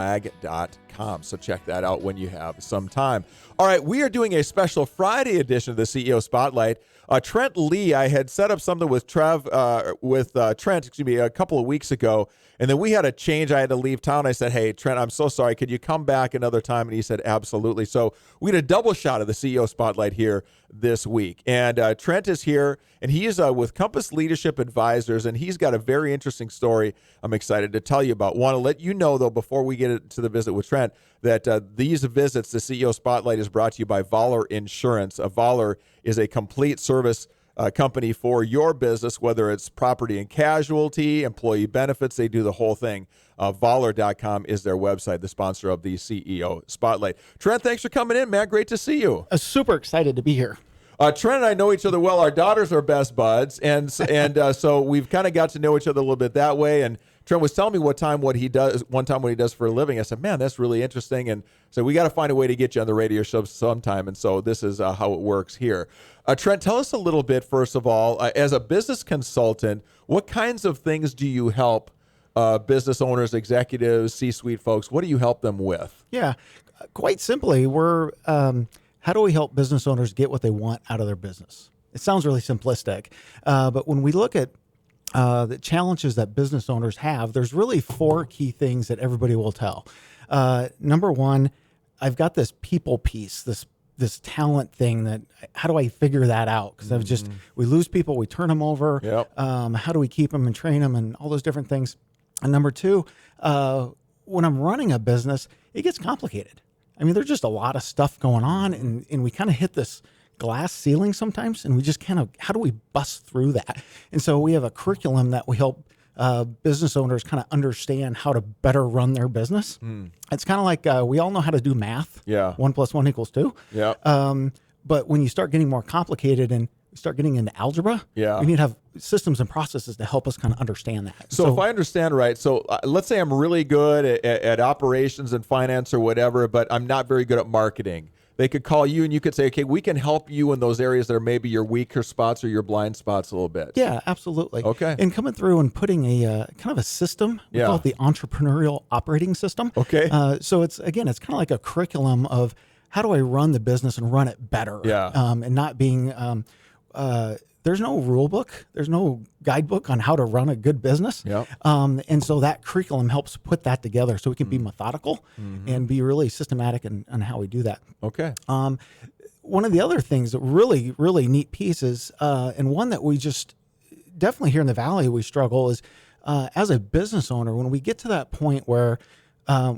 mag.com. So check that out when you have some time. All right, we are doing a special Friday edition of the CEO Spotlight. Trent Lee, I had set up something with Trent, a couple of weeks ago, and then we had a change. I had to leave town. I said, hey, Trent, I'm so sorry. Could you come back another time? And he said, absolutely. So we had a double shot of the CEO Spotlight here this week. And Trent is here, and he is with Compass Leadership Advisors, and he's got a very interesting story I'm excited to tell you about. Want to let you know, though, before we get to the visit with Trent, that these visits, the CEO Spotlight, is brought to you by Vaaler Insurance. Vaaler is a complete service company for your business, whether it's property and casualty, employee benefits, they do the whole thing. Vaaler.com is their website, the sponsor of the CEO Spotlight. Trent, thanks for coming in, man. Great to see you. Super excited to be here. Trent and I know each other well. Our daughters are best buds, and so we've kind of got to know each other a little bit that way. And Trent was telling me what he does for a living. I said, man, that's really interesting. And so we got to find a way to get you on the radio show sometime. And so this is how it works here. Trent, tell us a little bit, first of all, as a business consultant, what kinds of things do you help business owners, executives, C-suite folks? What do you help them with? Yeah, quite simply, we're how do we help business owners get what they want out of their business? It sounds really simplistic, but when we look at the challenges that business owners have, there's really 4 key things that everybody will tell. Number one, I've got this people piece, this talent thing that, how do I figure that out? Because we lose people, we turn them over. Yep. How do we keep them and train them and all those different things? And number 2, when I'm running a business, it gets complicated. I mean, there's just a lot of stuff going on, and we kind of hit this glass ceiling sometimes, and we just kind of, how do we bust through that? And so we have a curriculum that we help business owners kind of understand how to better run their business. It's kind of like we all know how to do math. Yeah. 1 + 1 = 2. Yeah. But when you start getting more complicated and start getting into algebra, yeah, we need to have systems and processes to help us kind of understand that. So if I understand right, so let's say I'm really good at operations and finance or whatever, but I'm not very good at marketing. They could call you and you could say, okay, we can help you in those areas that are maybe your weaker spots or your blind spots a little bit. Yeah, absolutely. Okay. And coming through and putting a kind of a system, we call it the entrepreneurial operating system. Okay. So it's kind of like a curriculum of how do I run the business and run it better? Yeah. And not being, there's no rule book. There's no guidebook on how to run a good business. Yep. And so that curriculum helps put that together so we can be methodical and be really systematic on how we do that. Okay. One of the other things that really, really neat pieces, and one that we just definitely here in the Valley, we struggle is as a business owner, when we get to that point where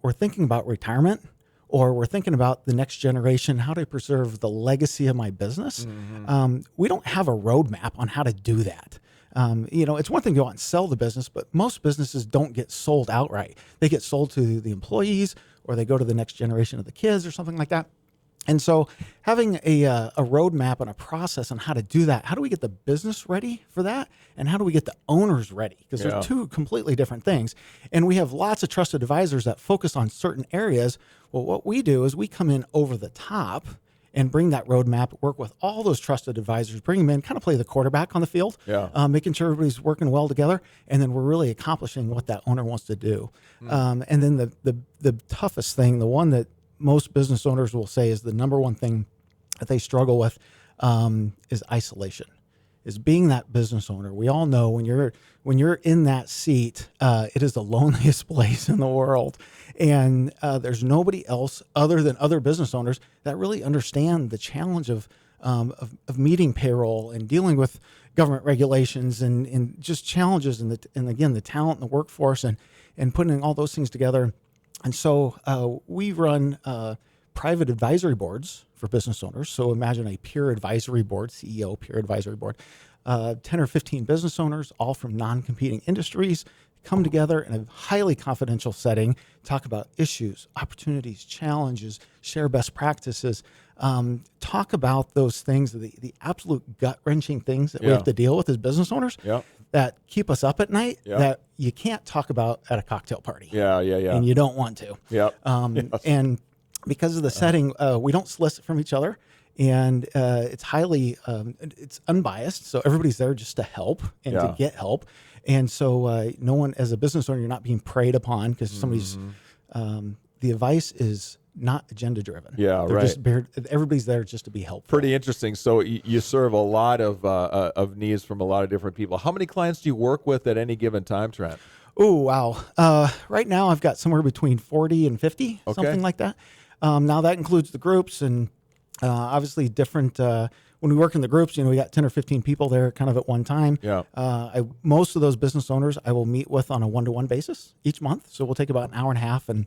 we're thinking about retirement, or we're thinking about the next generation, how do I preserve the legacy of my business? We don't have a roadmap on how to do that. It's one thing to go out and sell the business, but most businesses don't get sold outright. They get sold to the employees, or they go to the next generation of the kids or something like that. And so having a roadmap and a process on how to do that, how do we get the business ready for that? And how do we get the owners ready? Because they're 2 completely different things. And we have lots of trusted advisors that focus on certain areas. Well, what we do is we come in over the top and bring that roadmap, work with all those trusted advisors, bring them in, kind of play the quarterback on the field, making sure everybody's working well together, and then we're really accomplishing what that owner wants to do. And then the toughest thing, the one that most business owners will say is the number one thing that they struggle with is isolation, is being that business owner. We all know when you're in that seat, it is the loneliest place in the world. And there's nobody else other than other business owners that really understand the challenge of meeting payroll and dealing with government regulations and just challenges and again, the talent and the workforce and putting all those things together. And so we run private advisory boards for business owners. So imagine a peer advisory board, CEO peer advisory board, 10 or 15 business owners, all from non-competing industries, come together in a highly confidential setting, talk about issues, opportunities, challenges, share best practices, talk about those things, the absolute gut-wrenching things that we have to deal with as business owners that keep us up at night that you can't talk about at a cocktail party. And you don't want to. And because of the setting, we don't solicit from each other. And it's it's unbiased. So everybody's there just to help and to get help. And so no one, as a business owner, you're not being preyed upon because somebody's the advice is not agenda driven. Yeah, They're right. just everybody's there just to be helpful. Pretty interesting. So you serve a lot of needs from a lot of different people. How many clients do you work with at any given time, Trent? Oh, wow. Right now I've got somewhere between 40 and 50, Okay. something like that. Now that includes the groups and obviously different, when we work in the groups, we got 10 or 15 people there kind of at one time. Yeah. Most of those business owners I will meet with on a one-to-one basis each month. So we'll take about an hour and a half and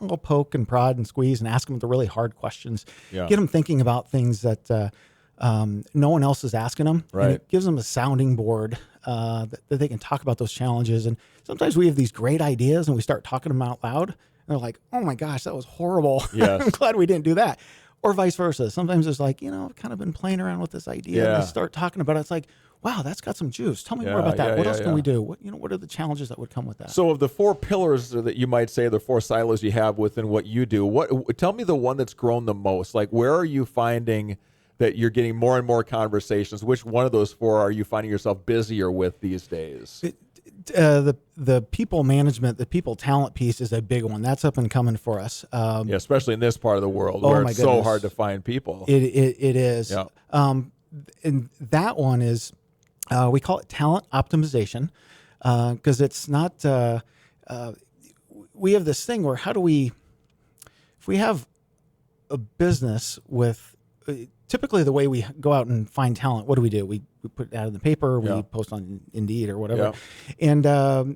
we'll poke and prod and squeeze and ask them the really hard questions. Yeah. Get them thinking about things that no one else is asking them. Right. And it gives them a sounding board that they can talk about those challenges. And sometimes we have these great ideas and we start talking them out loud. And they're like, oh my gosh, that was horrible. Yes. I'm glad we didn't do that. Or vice versa. Sometimes it's like, I've kind of been playing around with this idea. Yeah. And they start talking about it. It's like, wow, that's got some juice. Tell me Yeah, more about that. yeah, What yeah, else can yeah. we do? What are the challenges that would come with that? So of the four pillars that you might say, the four silos you have within what you do, tell me the one that's grown the most. Like, where are you finding that you're getting more and more conversations? Which one of those four are you finding yourself busier with these days? The people management, the people talent piece is a big one. That's up and coming for us. Yeah, especially in this part of the world Oh where my it's so goodness. hard to find people. It is. Yeah. And that one is, we call it talent optimization because it's not, we have this thing where if we have a business with, typically the way we go out and find talent, what do? We put it out in the paper, we Yeah. post on Indeed or whatever. Yeah.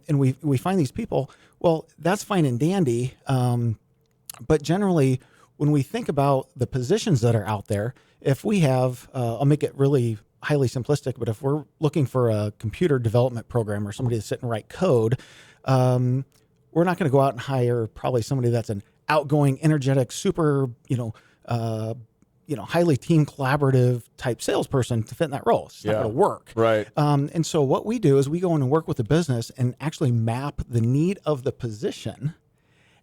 And we find these people. Well, that's fine and dandy. But generally, when we think about the positions that are out there, if we have, I'll make it really highly simplistic, but if we're looking for a computer development programmer, somebody to sit and write code, we're not going to go out and hire probably somebody that's an outgoing, energetic, super, highly team collaborative type salesperson to fit in that role. It's not going to work. Right. And so what we do is we go in and work with the business and actually map the need of the position.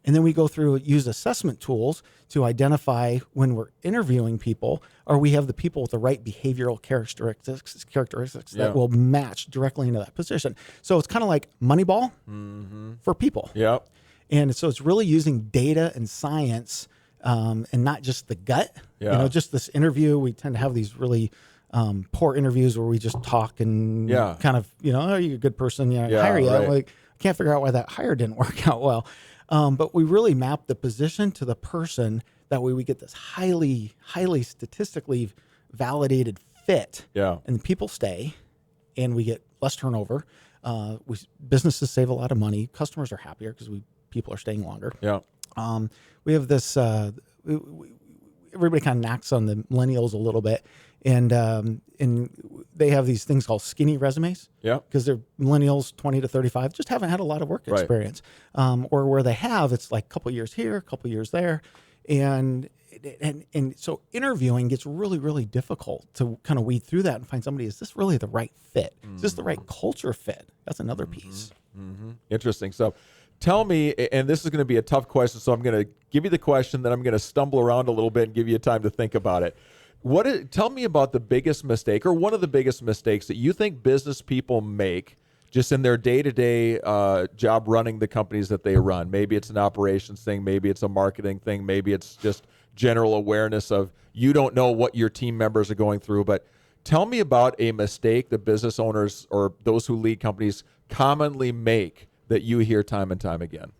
And then we go through, use assessment tools to identify when we're interviewing people, or we have the people with the right behavioral characteristics Yeah. that will match directly into that position. So it's kind of like Moneyball for people. Yeah. And so it's really using data and science and not just the gut. Yeah. Just this interview, we tend to have these really poor interviews where we just talk and Yeah. kind of, oh, you're a good person, Yeah, hire you. right. Like, can't figure out why that hire didn't work out well. But we really map the position to the person. That way we get this highly, highly statistically validated fit. Yeah. And people stay and we get less turnover. Businesses save a lot of money. Customers are happier because people are staying longer. Yeah. We have this, everybody kind of knocks on the millennials a little bit. And they have these things called skinny resumes. Yeah. Because they're millennials, 20 to 35, just haven't had a lot of work Right. experience. Or where they have, it's like a couple years here, a couple years there. And so interviewing gets really, really difficult to kind of weed through that and find somebody, is this really the right fit? Is this the right culture fit? That's another piece. Interesting. So tell me, and this is going to be a tough question, so I'm going to give you the question, then I'm going to stumble around a little bit and give you time to think about it. Tell me about the biggest mistake or one of the biggest mistakes that you think business people make just in their day-to-day job running the companies that they run. Maybe it's an operations thing. Maybe it's a marketing thing. Maybe it's just general awareness of you don't know what your team members are going through. But tell me about a mistake that business owners or those who lead companies commonly make that you hear time and time again.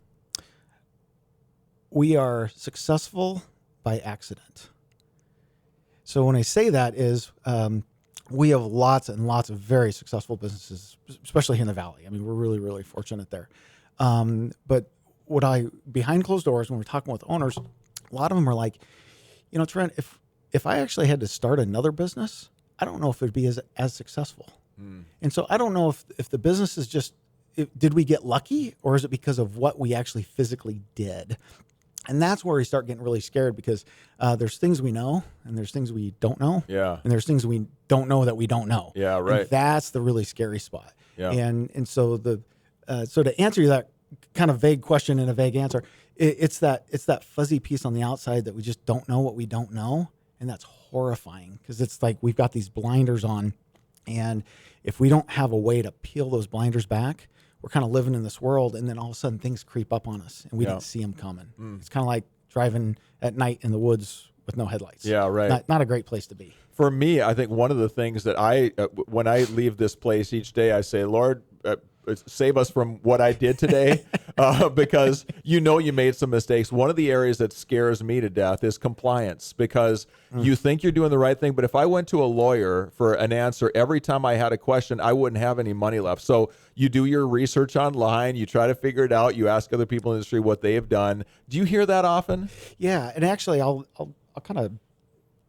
We are successful by accident. So when I say that is, we have lots and lots of very successful businesses, especially here in the Valley. I mean, we're really, really fortunate there. But behind closed doors, when we're talking with owners, a lot of them are like, Trent, if I actually had to start another business, I don't know if it'd be as successful. And so I don't know if the business is just, did we get lucky or is it because of what we actually physically did? And that's where we start getting really scared because there's things we know and there's things we don't know. Yeah. And there's things we don't know that we don't know. Yeah, right. And that's the really scary spot. Yeah. And so so to answer that kind of vague question in a vague answer, it's that fuzzy piece on the outside that we just don't know what we don't know. And that's horrifying because it's like we've got these blinders on. And if we don't have a way to peel those blinders back, we're kind of living in this world, and then all of a sudden things creep up on us, and we didn't see them coming. It's kind of like driving at night in the woods with no headlights. Yeah, right. Not a great place to be. For me, I think one of the things that when I leave this place each day, I say, Lord, save us from what I did today, because you made some mistakes. One of the areas that scares me to death is compliance, because you think you're doing the right thing, but if I went to a lawyer for an answer every time I had a question, I wouldn't have any money left. So you do your research online, you try to figure it out, you ask other people in the industry what they have done. Do you hear that often? Yeah, and actually, I'll kind of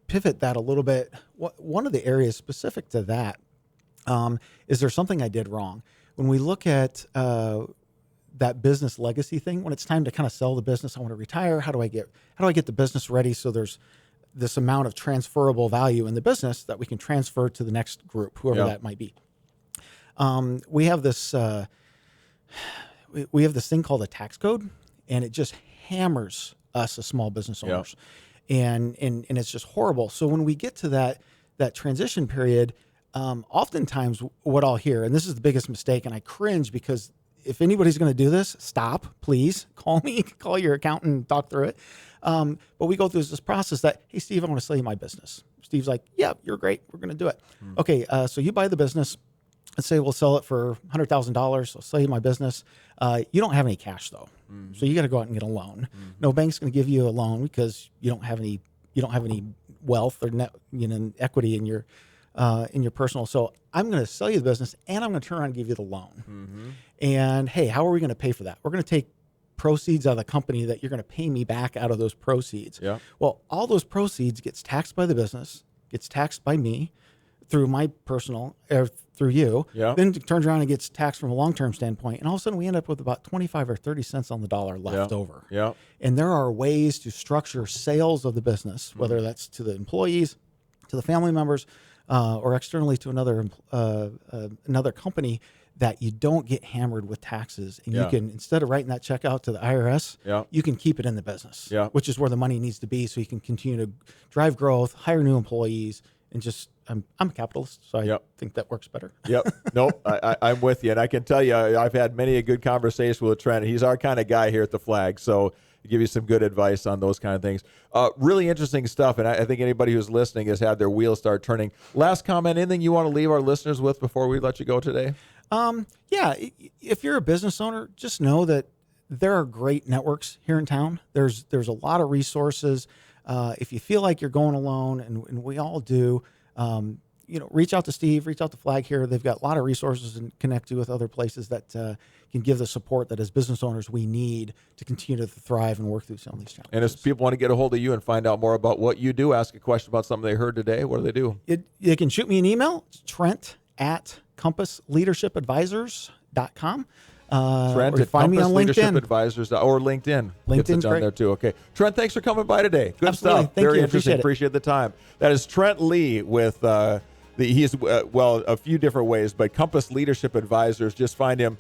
pivot that a little bit. One of the areas specific to that is there something I did wrong? When we look at that business legacy thing, when it's time to kind of sell the business, I want to retire. How do I get the business ready so there's this amount of transferable value in the business that we can transfer to the next group, whoever that might be. We have this thing called a tax code, and it just hammers us as small business owners, and it's just horrible. So when we get to that transition period, oftentimes what I'll hear, and this is the biggest mistake, and I cringe because if anybody's going to do this, stop, please call me, call your accountant, talk through it. But we go through this process that, hey, Steve, I want to sell you my business. Steve's like, yeah, you're great. We're going to do it. Okay. So you buy the business. Let's say we'll sell it for $100,000. I'll sell you my business. You don't have any cash though. So you got to go out and get a loan. No bank's going to give you a loan because you don't have any wealth or net, equity in your personal. So I'm going to sell you the business, and I'm going to turn around and give you the loan. And hey, how are we going to pay for that? We're going to take proceeds out of the company that you're going to pay me back out of those proceeds. Yeah. Well, all those proceeds gets taxed by the business, gets taxed by me through my personal, or through you. Yeah. Then it turns around and gets taxed from a long-term standpoint. And all of a sudden we end up with about 25 or 30 cents on the dollar left over. Yeah. And there are ways to structure sales of the business, whether that's to the employees, to the family members, or externally to another company, that you don't get hammered with taxes, and you can, instead of writing that check out to the IRS, you can keep it in the business, which is where the money needs to be, so you can continue to drive growth, hire new employees, and just I'm a capitalist, so I think that works better. Nope, I'm with you, and I can tell you I've had many a good conversation with Trent. He's our kind of guy here at the Flag, so give you some good advice on those kind of things. Really interesting stuff, and I think anybody who's listening has had their wheels start turning. Last comment, anything you want to leave our listeners with before we let you go today? If you're a business owner, just know that there are great networks here in town. There's a lot of resources. If you feel like you're going alone, and we all do, reach out to Steve, reach out to Flag here. They've got a lot of resources and connect you with other places that can give the support that as business owners we need to continue to thrive and work through some of these challenges. And if people want to get a hold of you and find out more about what you do, ask a question about something they heard today, what do they do? You can shoot me an email. It's Trent@compassleadershipadvisors.com. Trent or at find me on LinkedIn. Advisors, or LinkedIn. LinkedIn's on great. there too. Okay. Trent, thanks for coming by today. Good Absolutely. stuff. Thank Very you. interesting. Appreciate the time. That is Trent Lee with he's a few different ways, but Compass Leadership Advisors. Just find him